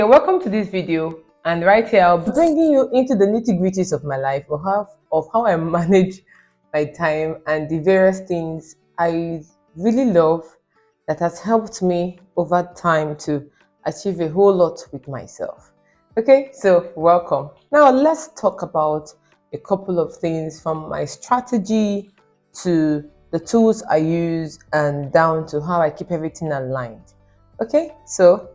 Welcome to this video, and right here I'll be bringing you into the nitty-gritties of my life of how I manage my time and the various things I really love that has helped me over time to achieve a whole lot with myself. Okay, so welcome. Now let's talk about a couple of things, from my strategy to the tools I use and down to how I keep everything aligned. Okay, so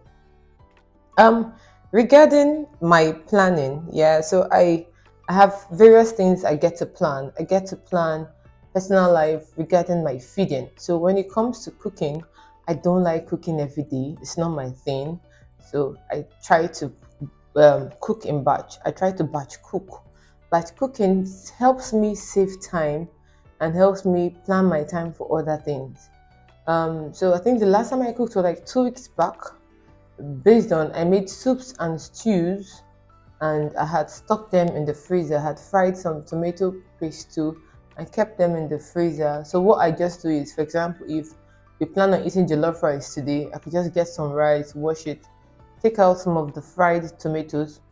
um, regarding my planning, yeah, so I have various things I get to plan. I get to plan personal life regarding my feeding. So when it comes to cooking, I don't like cooking every day. It's not my thing. So I try to cook in batch. I try to batch cook. Batch cooking helps me save time and helps me plan my time for other things. So I think the last time I cooked was like 2 weeks back. Based on, I made soups and stews, and I had stocked them in the freezer. I had fried some tomato paste too and kept them in the freezer. So what I just do is, for example, if we plan on eating jollof rice today, I could just get some rice, wash it, take out some of the fried tomatoes,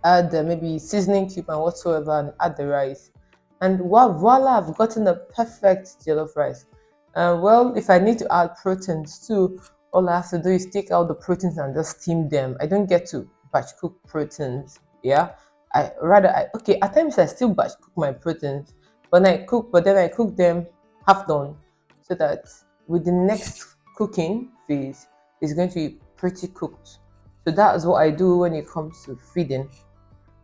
add maybe seasoning cube and whatsoever, and add the rice. And voila, I've gotten a perfect jollof rice. Well, if I need to add proteins too, all I have to do is take out the proteins and just steam them. I don't get to batch cook proteins. Yeah, okay. At times I still batch cook my proteins, but then I cook them half done, so that with the next cooking phase is going to be pretty cooked. So that is what I do when it comes to feeding.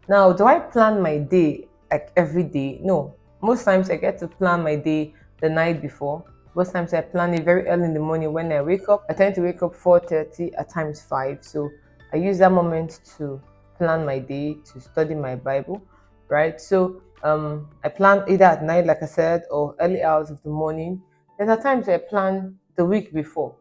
Now, do I plan my day like every day? No. Most times I get to plan my day the night before. Most times I plan it very early in the morning when I wake up. I tend to wake up 4:30, at times 5. So I use that moment to plan my day, to study my Bible, right? So I plan either at night, like I said, or early hours of the morning. Then at times I plan the week before,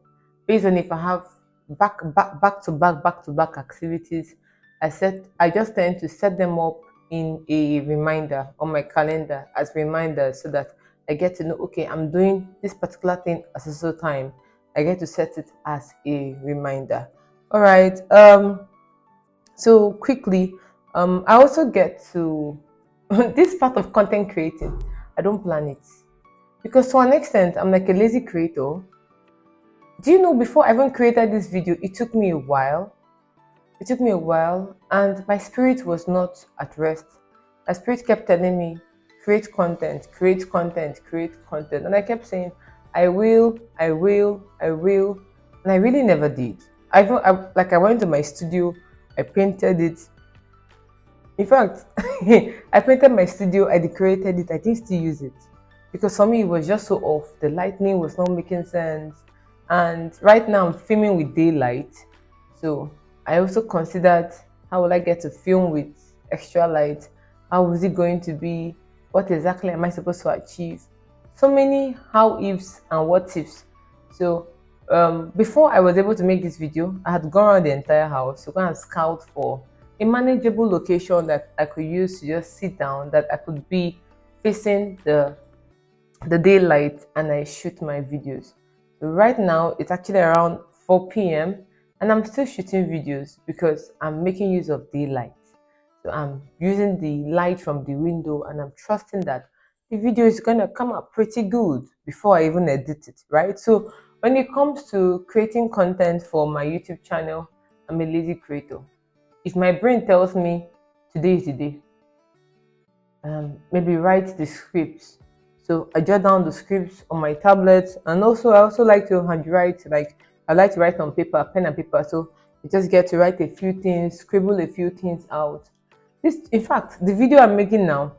based on if I have back to back activities. I just tend to set them up in a reminder on my calendar as reminders, so that I get to know, okay, I'm doing this particular thing at a certain time. I get to set it as a reminder. All right. So quickly, I also get to this part of content creating. I don't plan it because to an extent, I'm like a lazy creator. Do you know, before I even created this video, it took me a while. It took me a while, and my spirit was not at rest. My spirit kept telling me, create content, create content, create content. And I kept saying, I will, I will, I will. And I really never did. I went to my studio, I painted it. In fact, I painted my studio, I decorated it, I didn't still use it. Because for me, it was just so off. The lightning was not making sense. And right now, I'm filming with daylight. So I also considered, how will I get to film with extra light? How is it going to be? What exactly am I supposed to achieve? So many how ifs and what ifs. So before I was able to make this video, I had gone around the entire house to go and scout for a manageable location that I could use to just sit down, that I could be facing the daylight, and I shoot my videos. So right now it's actually around 4 p.m. and I'm still shooting videos because I'm making use of daylight. So I'm using the light from the window, and I'm trusting that the video is gonna come out pretty good before I even edit it, right? So when it comes to creating content for my YouTube channel, I'm a lazy creator. If my brain tells me today is the day, maybe write the scripts. So I jot down the scripts on my tablet, and also I also like to handwrite. Like, I like to write on paper, pen and paper. So you just get to write a few things, scribble a few things out. This, in fact, the video I'm making now,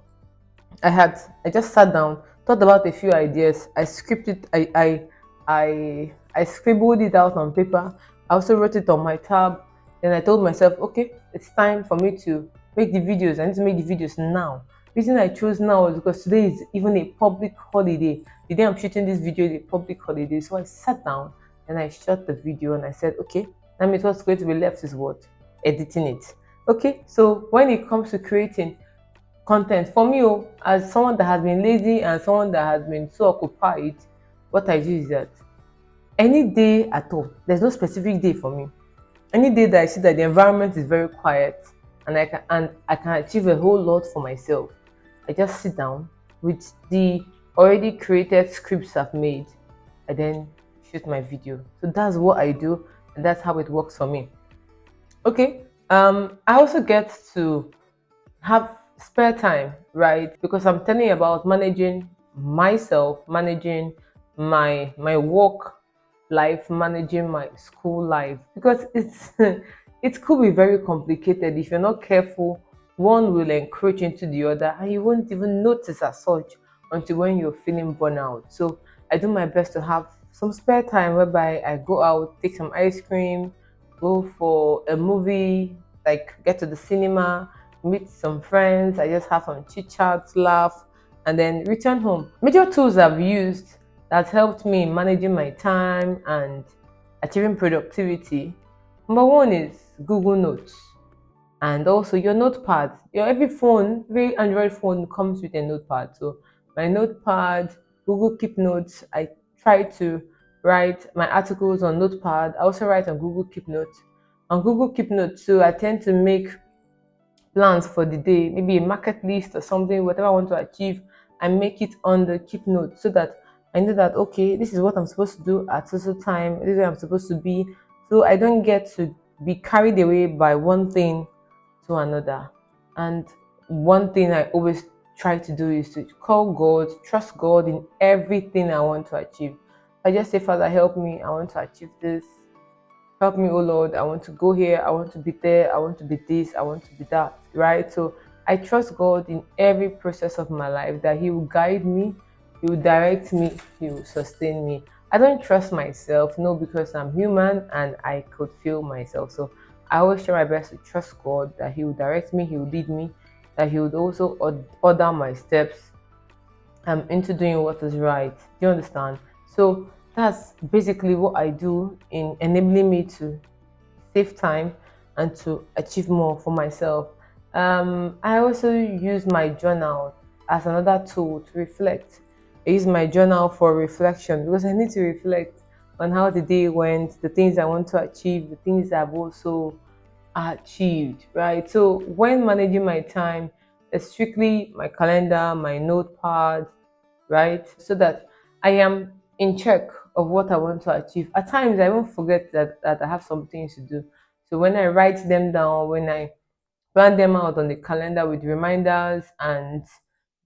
I just sat down, thought about a few ideas. I scripted, I scribbled it out on paper. I also wrote it on my tab. Then I told myself, okay, it's time for me to make the videos. I need to make the videos now. The reason I chose now is because today is even a public holiday. The day I'm shooting this video is a public holiday. So I sat down and I shot the video, and I said, okay, that means what's going to be left is what? Editing it. Okay, so when it comes to creating content for me, as someone that has been lazy and someone that has been so occupied, what I do is that any day at all, there's no specific day for me. Any day that I see that the environment is very quiet and I can achieve a whole lot for myself, I just sit down with the already created scripts I've made and then shoot my video. So that's what I do, and that's how it works for me. Okay. I also get to have spare time, right? Because I'm telling you about managing myself, managing my work life, managing my school life. Because it's it could be very complicated if you're not careful. One will encroach into the other, and you won't even notice as such until when you're feeling burnout. So I do my best to have some spare time whereby I go out, take some ice cream, go for a movie, like get to the cinema, meet some friends. I just have some chit chats, laugh, and then return home. Major tools I've used that helped me in managing my time and achieving productivity. Number one is Google Notes, and also your notepad. Your every phone, every Android phone comes with a notepad. So my notepad, Google Keep Notes. I try to write my articles on notepad. I also write on Google Keep Notes. On Google Keep Notes too, I tend to make plans for the day, maybe a market list or something, whatever I want to achieve, I make it on the keep note so that I know that okay, this is what I'm supposed to do at so time, this is where I'm supposed to be. So I don't get to be carried away by one thing to another. And one thing I always try to do is to call God, trust God in everything I want to achieve. I just say, Father, help me, I want to achieve this. Help me, oh Lord. I want to go here. I want to be there. I want to be this. I want to be that. Right? So I trust God in every process of my life that He will guide me, He will direct me, He will sustain me. I don't trust myself, no, because I'm human and I could feel myself. So I always try my best to trust God that He will direct me, He will lead me, that He would also order my steps into doing what is right. Do you understand? So that's basically what I do in enabling me to save time and to achieve more for myself. I also use my journal as another tool to reflect. I use my journal for reflection because I need to reflect on how the day went, the things I want to achieve, the things I've also achieved, right? So when managing my time, it's strictly my calendar, my notepad, right? So that I am in check of what I want to achieve. At times, I won't forget that I have some things to do. So when I write them down, when I plan them out on the calendar with reminders and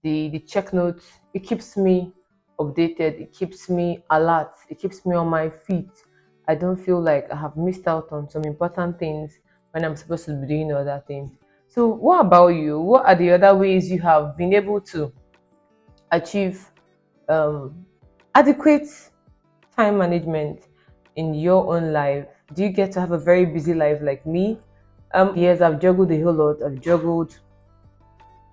the check notes, it keeps me updated, it keeps me alert, it keeps me on my feet. I don't feel like I have missed out on some important things when I'm supposed to be doing other things. So, what about you? What are the other ways you have been able to achieve um, adequate time management in your own life? Do you get to have a very busy life like me? Yes, I've juggled a whole lot. I've juggled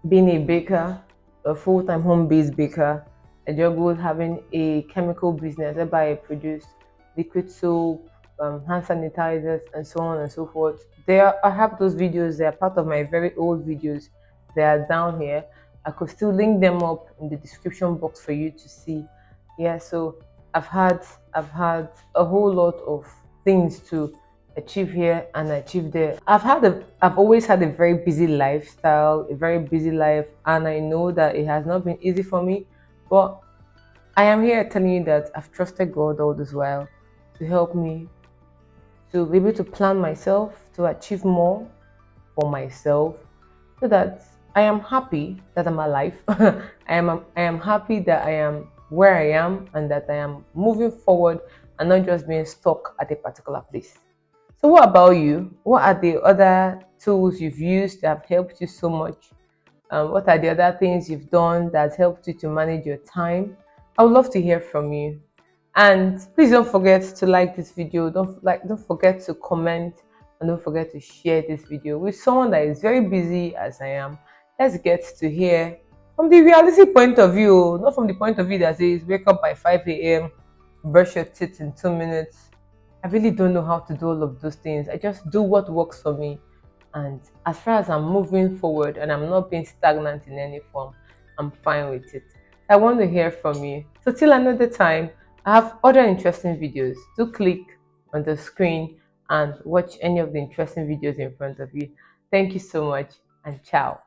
being a baker, a full-time home-based baker. I juggled having a chemical business whereby I produced liquid soap, hand sanitizers, and so on and so forth. I have those videos. They are part of my very old videos. They are down here. I could still link them up in the description box for you to see. Yeah, so I've had I've had a whole lot of things to achieve here and achieve there. I've always had a very busy lifestyle, a very busy life, and I know that it has not been easy for me. But I am here telling you that I've trusted God all this while to help me to be able to plan myself to achieve more for myself so that I am happy that I'm alive. I am happy that I am where I am and that I am moving forward and not just being stuck at a particular place. So what about you? What are the other tools you've used that have helped you so much? What are the other things you've done that helped you to manage your time? I would love to hear from you. And please don't forget to like this video. Don't forget to comment and don't forget to share this video with someone that is very busy as I am. Let's get to hear from the realistic point of view, not from the point of view that says wake up by 5 a.m., brush your teeth in 2 minutes. I really don't know how to do all of those things. I just do what works for me. And as far as I'm moving forward and I'm not being stagnant in any form, I'm fine with it. I want to hear from you. So till another time, I have other interesting videos. Do click on the screen and watch any of the interesting videos in front of you. Thank you so much, and ciao.